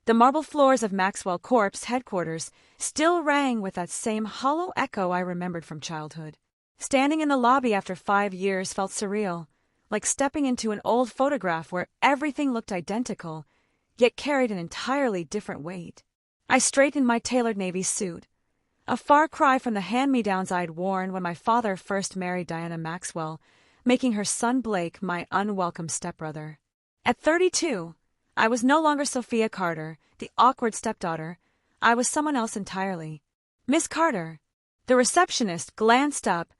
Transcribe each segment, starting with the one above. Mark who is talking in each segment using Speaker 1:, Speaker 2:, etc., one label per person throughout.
Speaker 1: The marble floors of Maxwell Corp's headquarters still rang with that same hollow echo I remembered from childhood. Standing in the lobby after 5 years felt surreal, like stepping into an old photograph where everything looked identical, yet carried an entirely different weight. I straightened my tailored navy suit, a far cry from the hand-me-downs I'd worn when my father first married Diana Maxwell, making her son Blake my unwelcome stepbrother. At 32, I was no longer Sophia Carter, the awkward stepdaughter. I was someone else entirely. Miss Carter. The receptionist glanced up,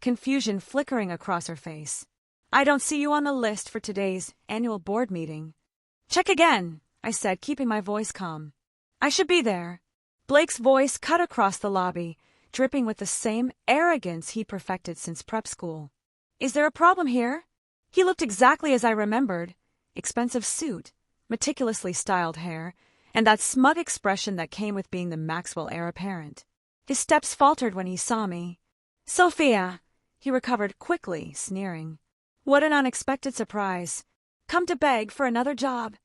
Speaker 1: confusion flickering across her face. I don't see you on the list for today's annual board meeting. Check again, I said, keeping my voice calm. I should be there. Blake's voice cut across the lobby, dripping with the same arrogance he'd perfected since prep school. Is there a problem here? He looked exactly as I remembered. Expensive suit, meticulously styled hair, and that smug expression that came with being the Maxwell heir apparent. His steps faltered when he saw me. Sophia! He recovered quickly, sneering. What an unexpected surprise. Come to beg for another job.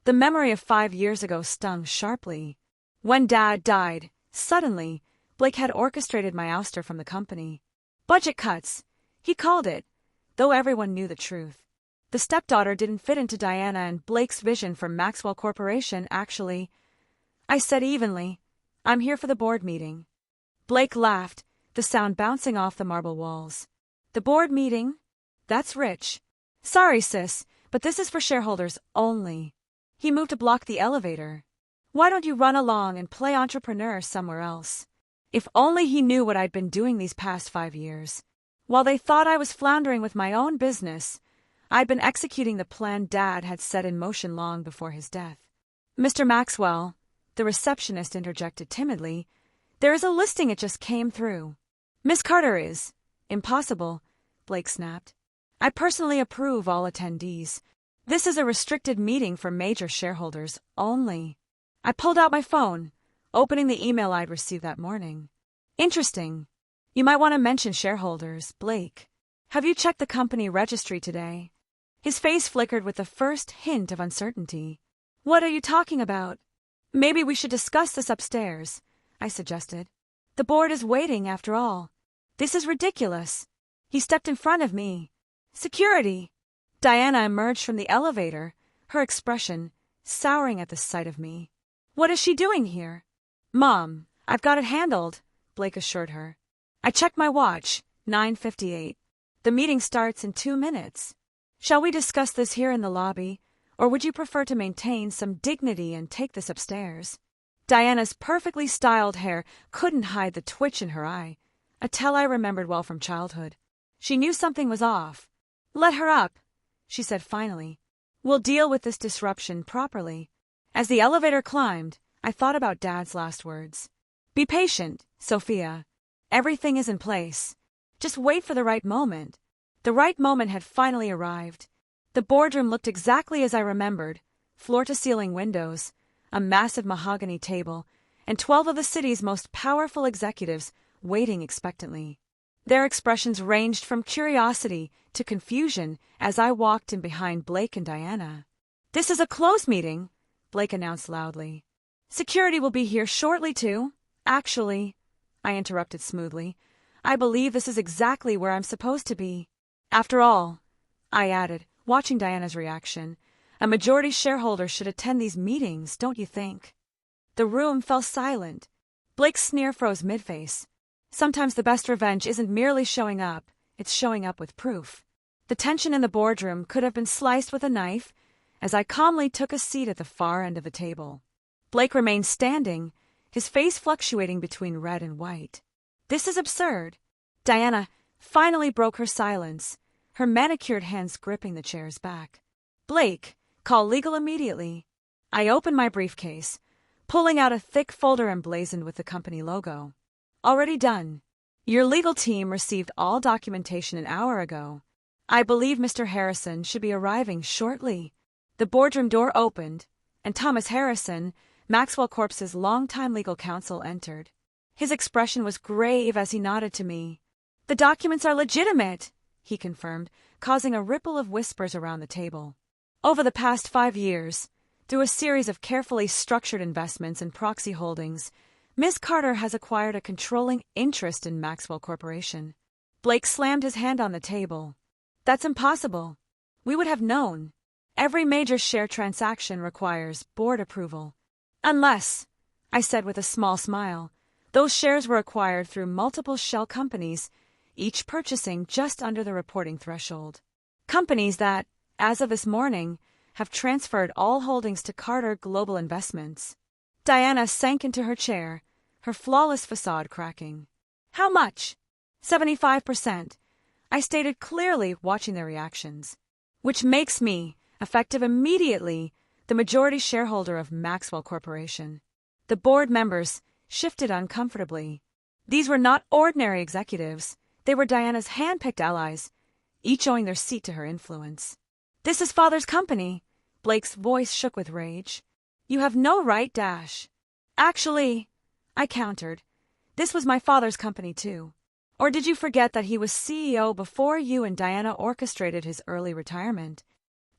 Speaker 1: The memory of 5 years ago stung sharply. When Dad died, suddenly, Blake had orchestrated my ouster from the company. Budget cuts, he called it, though everyone knew the truth. The stepdaughter didn't fit into Diana and Blake's vision for Maxwell Corporation, actually. I said evenly, I'm here for the board meeting. Blake laughed, the sound bouncing off the marble walls. The board meeting? That's rich. Sorry, sis, but this is for shareholders only. He moved to block the elevator. Why don't you run along and play entrepreneur somewhere else? If only he knew what I'd been doing these past 5 years. While they thought I was floundering with my own business, I'd been executing the plan Dad had set in motion long before his death. Mr. Maxwell, the receptionist interjected timidly, there is a listing it just came through. Miss Carter is. Impossible, Blake snapped. I personally approve all attendees. This is a restricted meeting for major shareholders only. I pulled out my phone, opening the email I'd received that morning. Interesting. You might want to mention shareholders, Blake. Have you checked the company registry today? His face flickered with the first hint of uncertainty. What are you talking about? Maybe we should discuss this upstairs, I suggested. The board is waiting, after all. This is ridiculous. He stepped in front of me. Security! Diana emerged from the elevator, her expression souring at the sight of me. What is she doing here? Mom, I've got it handled, Blake assured her. I checked my watch, 9:58. The meeting starts in 2 minutes. Shall we discuss this here in the lobby, or would you prefer to maintain some dignity and take this upstairs? Diana's perfectly styled hair couldn't hide the twitch in her eye, a tell I remembered well from childhood. She knew something was off. Let her up, she said finally. We'll deal with this disruption properly. As the elevator climbed, I thought about Dad's last words. Be patient, Sophia. Everything is in place. Just wait for the right moment. The right moment had finally arrived. The boardroom looked exactly as I remembered, floor-to-ceiling windows, a massive mahogany table, and 12 of the city's most powerful executives waiting expectantly. Their expressions ranged from curiosity to confusion as I walked in behind Blake and Diana. This is a closed meeting, Blake announced loudly. Security will be here shortly, too. Actually, I interrupted smoothly, I believe this is exactly where I'm supposed to be. After all, I added, watching Diana's reaction, a majority shareholder should attend these meetings, don't you think? The room fell silent. Blake's sneer froze mid-face. Sometimes the best revenge isn't merely showing up, it's showing up with proof. The tension in the boardroom could have been sliced with a knife, as I calmly took a seat at the far end of the table. Blake remained standing, his face fluctuating between red and white. This is absurd. Diana finally broke her silence, her manicured hands gripping the chair's back. Blake, call legal immediately. I opened my briefcase, pulling out a thick folder emblazoned with the company logo. Already done. Your legal team received all documentation an hour ago. I believe Mr. Harrison should be arriving shortly. The boardroom door opened, and Thomas Harrison, Maxwell Corp's longtime legal counsel, entered. His expression was grave as he nodded to me. The documents are legitimate, he confirmed, causing a ripple of whispers around the table. Over the past 5 years, Through a series of carefully structured investments and proxy holdings, Ms. Carter has acquired a controlling interest in Maxwell Corporation. Blake slammed his hand on the table. That's impossible. We would have known. Every major share transaction requires board approval. Unless, I said with a small smile, those shares were acquired through multiple shell companies, each purchasing just under the reporting threshold. Companies that, as of this morning, have transferred all holdings to Carter Global Investments. Diana sank into her chair, her flawless facade cracking. How much? 75%. I stated clearly, watching their reactions. Which makes me, effective immediately, the majority shareholder of Maxwell Corporation. The board members shifted uncomfortably. These were not ordinary executives. They were Diana's hand-picked allies, each owing their seat to her influence. This is Father's company. Blake's voice shook with rage. You have no right, Dash. Actually, I countered, this was my father's company too. Or did you forget that he was CEO before you and Diana orchestrated his early retirement?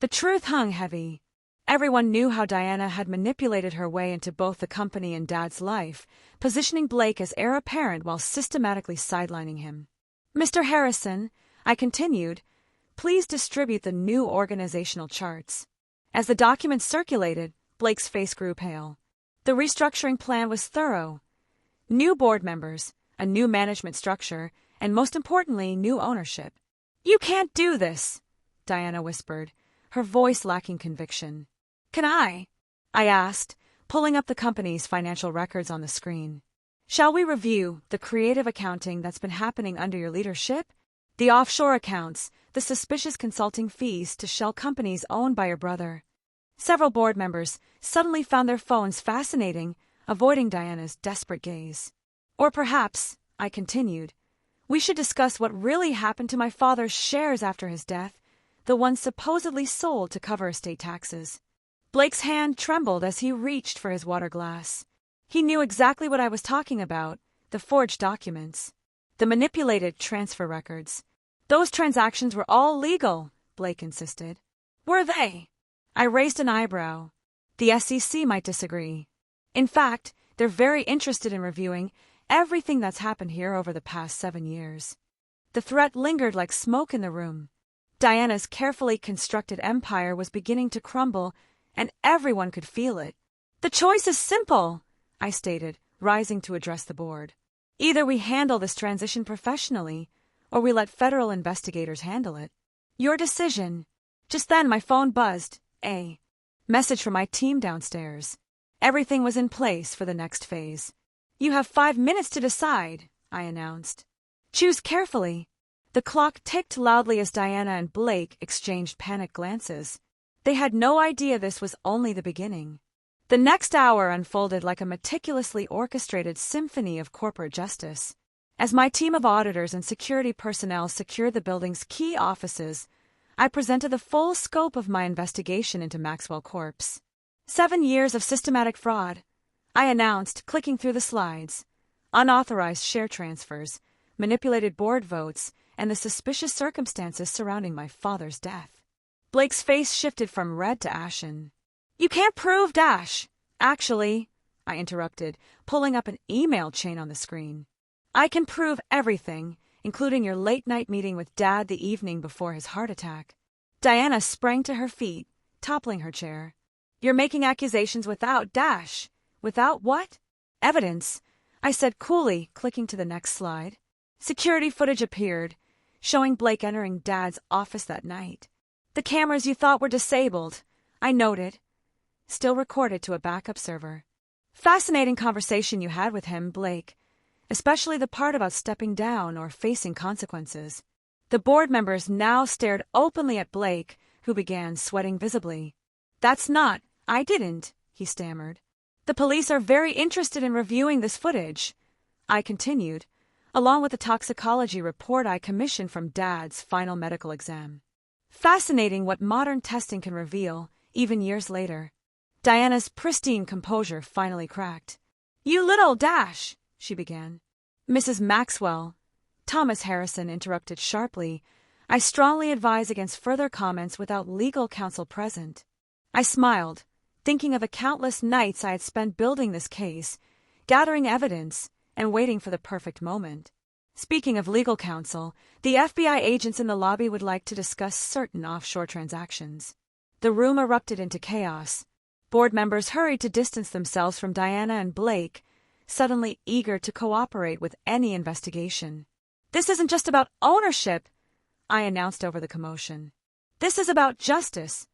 Speaker 1: The truth hung heavy. Everyone knew how Diana had manipulated her way into both the company and Dad's life, positioning Blake as heir apparent while systematically sidelining him. Mr. Harrison, I continued, please distribute the new organizational charts. As the documents circulated, Blake's face grew pale. The restructuring plan was thorough. New board members, a new management structure, and most importantly, new ownership. You can't do this, Diana whispered, her voice lacking conviction. Can I asked, pulling up the company's financial records on the screen. Shall we review the creative accounting that's been happening under your leadership? The offshore accounts, the suspicious consulting fees to shell companies owned by your brother. Several board members suddenly found their phones fascinating, avoiding Diana's desperate gaze. Or perhaps, I continued, we should discuss what really happened to my father's shares after his death, the ones supposedly sold to cover estate taxes. Blake's hand trembled as he reached for his water glass. He knew exactly what I was talking about, the forged documents, the manipulated transfer records. Those transactions were all legal, Blake insisted. Were they? I raised an eyebrow. The SEC might disagree. In fact, they're very interested in reviewing everything that's happened here over the past 7 years. The threat lingered like smoke in the room. Diana's carefully constructed empire was beginning to crumble, and everyone could feel it. The choice is simple, I stated, rising to address the board. Either we handle this transition professionally, or we let federal investigators handle it. Your decision. Just then my phone buzzed. A message from my team downstairs. Everything was in place for the next phase. You have 5 minutes to decide, I announced. Choose carefully. The clock ticked loudly as Diana and Blake exchanged panicked glances. They had no idea this was only the beginning. The next hour unfolded like a meticulously orchestrated symphony of corporate justice. As my team of auditors and security personnel secured the building's key offices, I presented the full scope of my investigation into Maxwell Corp.'s 7 years of systematic fraud, I announced, clicking through the slides. Unauthorized share transfers, manipulated board votes, and the suspicious circumstances surrounding my father's death. Blake's face shifted from red to ashen. You can't prove Dash. Actually, I interrupted, pulling up an email chain on the screen. I can prove everything, including your late-night meeting with Dad the evening before his heart attack. Diana sprang to her feet, toppling her chair. You're making accusations without Dash. Without what? Evidence, I said coolly, clicking to the next slide. Security footage appeared, showing Blake entering Dad's office that night. The cameras you thought were disabled, I noted, still recorded to a backup server. Fascinating conversation you had with him, Blake, especially the part about stepping down or facing consequences. The board members now stared openly at Blake, who began sweating visibly. I didn't, he stammered. The police are very interested in reviewing this footage, I continued, along with the toxicology report I commissioned from Dad's final medical exam. Fascinating what modern testing can reveal, even years later. Diana's pristine composure finally cracked. You little Dash, she began. Mrs. Maxwell, Thomas Harrison interrupted sharply. I strongly advise against further comments without legal counsel present. I smiled, thinking of the countless nights I had spent building this case, gathering evidence, and waiting for the perfect moment. Speaking of legal counsel, the FBI agents in the lobby would like to discuss certain offshore transactions. The room erupted into chaos. Board members hurried to distance themselves from Diana and Blake, suddenly eager to cooperate with any investigation. "This isn't just about ownership," I announced over the commotion. "This is about justice.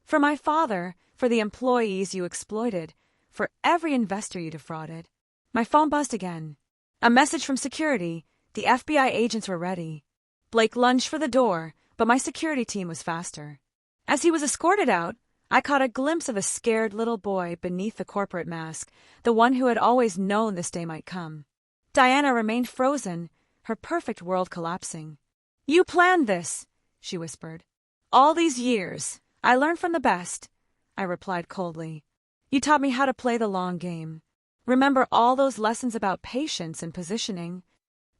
Speaker 1: For my father, for the employees you exploited, for every investor you defrauded." My phone buzzed again. A message from security. The FBI agents were ready. Blake lunged for the door, but my security team was faster. As he was escorted out, I caught a glimpse of a scared little boy beneath the corporate mask, the one who had always known this day might come. Diana remained frozen, her perfect world collapsing. "You planned this," she whispered. "All these years, I learned from the best," I replied coldly. "You taught me how to play the long game. Remember all those lessons about patience and positioning?"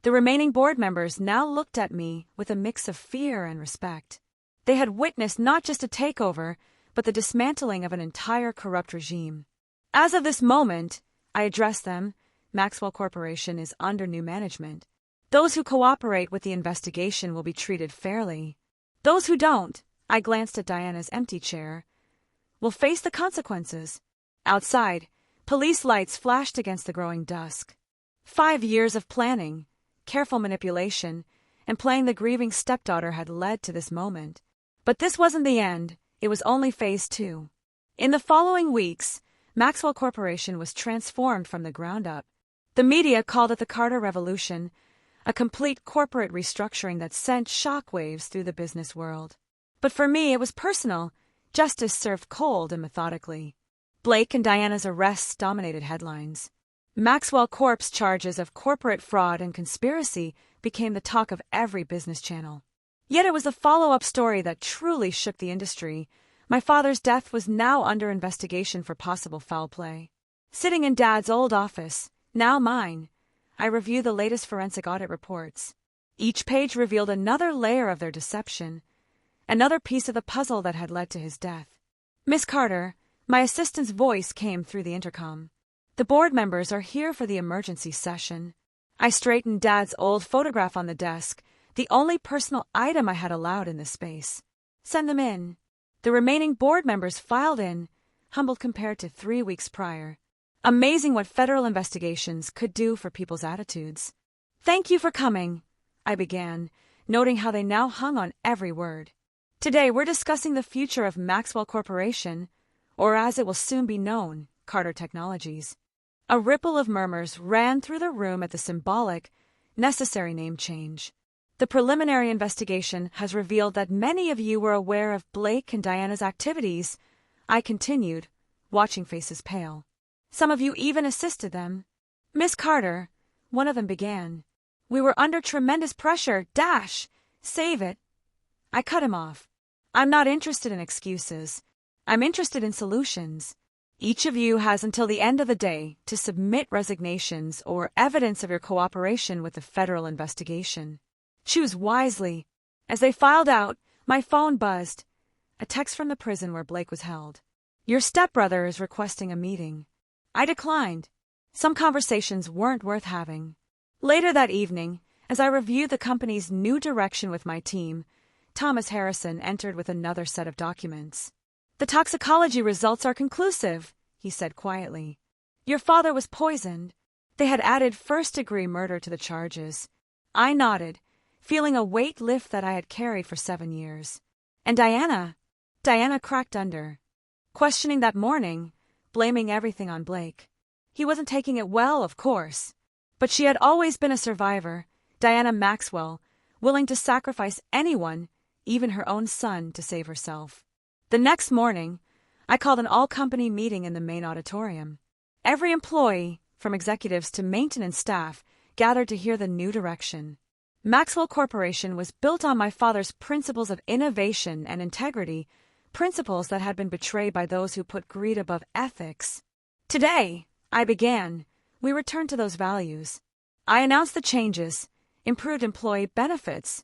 Speaker 1: The remaining board members now looked at me with a mix of fear and respect. They had witnessed not just a takeover, but the dismantling of an entire corrupt regime. "As of this moment," I addressed them, "Maxwell Corporation is under new management. Those who cooperate with the investigation will be treated fairly. Those who don't," I glanced at Diana's empty chair, "will face the consequences." Outside, police lights flashed against the growing dusk. 5 years of planning, careful manipulation, and playing the grieving stepdaughter had led to this moment. But this wasn't the end, it was only phase 2. In the following weeks, Maxwell Corporation was transformed from the ground up. The media called it the Carter Revolution, a complete corporate restructuring that sent shockwaves through the business world. But for me, it was personal, justice served cold and methodically. Blake and Diana's arrests dominated headlines. Maxwell Corp's charges of corporate fraud and conspiracy became the talk of every business channel. Yet it was the follow-up story that truly shook the industry. My father's death was now under investigation for possible foul play. Sitting in Dad's old office, now mine, I reviewed the latest forensic audit reports. Each page revealed another layer of their deception, another piece of the puzzle that had led to his death. "Miss Carter," my assistant's voice came through the intercom. "The board members are here for the emergency session." I straightened Dad's old photograph on the desk, the only personal item I had allowed in this space. "Send them in." The remaining board members filed in, humbled compared to 3 weeks prior. Amazing what federal investigations could do for people's attitudes. "Thank you for coming," I began, noting how they now hung on every word. "Today we're discussing the future of Maxwell Corporation, or as it will soon be known, Carter Technologies." A ripple of murmurs ran through the room at the symbolic, necessary name change. "The preliminary investigation has revealed that many of you were aware of Blake and Diana's activities," I continued, watching faces pale. "Some of you even assisted them." "Miss Carter," one of them began, "we were under tremendous pressure. Save it." I cut him off. "I'm not interested in excuses. I'm interested in solutions. Each of you has until the end of the day to submit resignations or evidence of your cooperation with the federal investigation. Choose wisely." As they filed out, my phone buzzed. A text from the prison where Blake was held. "Your stepbrother is requesting a meeting." I declined. Some conversations weren't worth having. Later that evening, as I reviewed the company's new direction with my team, Thomas Harrison entered with another set of documents. "The toxicology results are conclusive," he said quietly. "Your father was poisoned." They had added first-degree murder to the charges. I nodded, feeling a weight lift that I had carried for 7 years. "And Diana?" Diana cracked under. Questioning that morning, blaming everything on Blake. He wasn't taking it well, of course. But she had always been a survivor, Diana Maxwell, willing to sacrifice anyone, even her own son, to save herself. The next morning, I called an all-company meeting in the main auditorium. Every employee, from executives to maintenance staff, gathered to hear the new direction. Maxwell Corporation was built on my father's principles of innovation and integrity, principles that had been betrayed by those who put greed above ethics. "Today," I began, "we returned to those values." I announced the changes, improved employee benefits,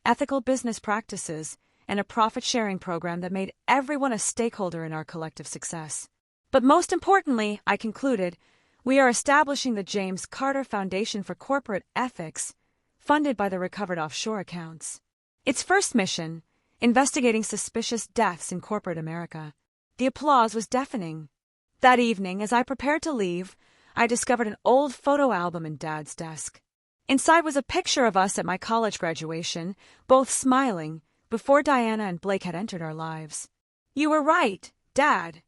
Speaker 1: ethical business practices, and a profit-sharing program that made everyone a stakeholder in our collective success. But most importantly, I concluded, we are establishing the James Carter Foundation for Corporate Ethics, funded by the recovered offshore accounts. Its first mission, investigating suspicious deaths in corporate America. The applause was deafening. That evening, as I prepared to leave, I discovered an old photo album in Dad's desk. Inside was a picture of us at my college graduation, both smiling, before Diana and Blake had entered our lives. "You were right, Dad,"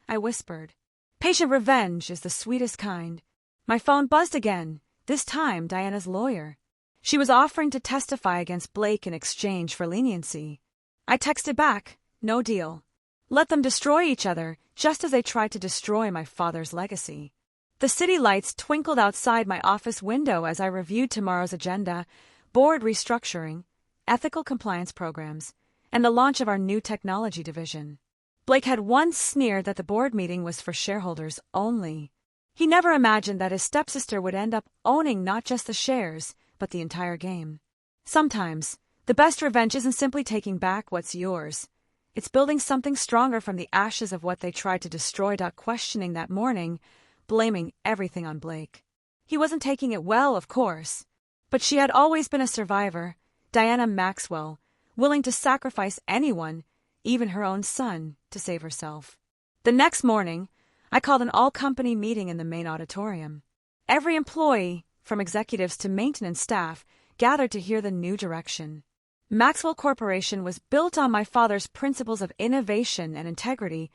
Speaker 1: I whispered. "Patient revenge is the sweetest kind." My phone buzzed again, this time Diana's lawyer. She was offering to testify against Blake in exchange for leniency. I texted back, "No deal. Let them destroy each other, just as they tried to destroy my father's legacy." The city lights twinkled outside my office window as I reviewed tomorrow's agenda, board restructuring, ethical compliance programs, and the launch of our new technology division. Blake had once sneered that the board meeting was for shareholders only. He never imagined that his stepsister would end up owning not just the shares, but the entire game. Sometimes, the best revenge isn't simply taking back what's yours. It's building something stronger from the ashes of what they tried to destroy. Questioning that morning, blaming everything on Blake. He wasn't taking it well, of course. But she had always been a survivor, Diana Maxwell, willing to sacrifice anyone, even her own son, to save herself. The next morning, I called an all-company meeting in the main auditorium. Every employee, from executives to maintenance staff, gathered to hear the new direction. Maxwell Corporation was built on my father's principles of innovation and integrity,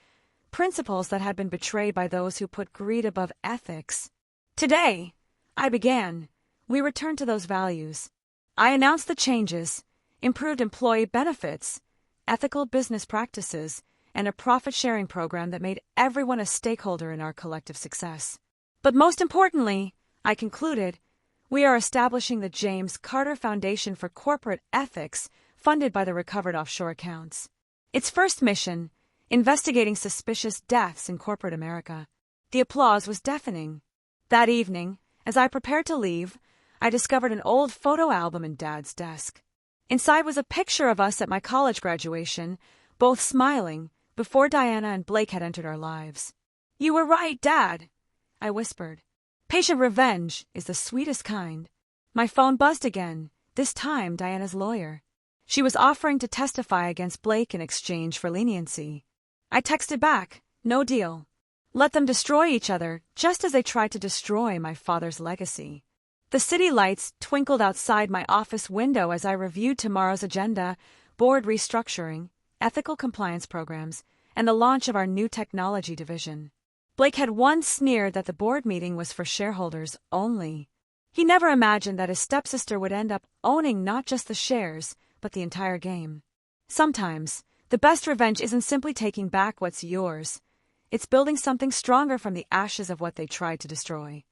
Speaker 1: principles that had been betrayed by those who put greed above ethics. Today, I began, we returned to those values. I announced the changes, improved employee benefits, ethical business practices, and a profit-sharing program that made everyone a stakeholder in our collective success. But most importantly, I concluded, we are establishing the James Carter Foundation for Corporate Ethics, funded by the recovered offshore accounts. Its first mission, investigating suspicious deaths in corporate America. The applause was deafening. That evening, as I prepared to leave, I discovered an old photo album in Dad's desk. Inside was a picture of us at my college graduation, both smiling, before Diana and Blake had entered our lives. "You were right, Dad," I whispered. "Patient revenge is the sweetest kind." My phone buzzed again, this time Diana's lawyer. She was offering to testify against Blake in exchange for leniency. I texted back, "No deal. Let them destroy each other, just as they tried to destroy my father's legacy." The city lights twinkled outside my office window as I reviewed tomorrow's agenda, board restructuring, ethical compliance programs, and the launch of our new technology division. Blake had once sneered that the board meeting was for shareholders only. He never imagined that his stepsister would end up owning not just the shares, but the entire game. Sometimes, the best revenge isn't simply taking back what's yours. It's building something stronger from the ashes of what they tried to destroy.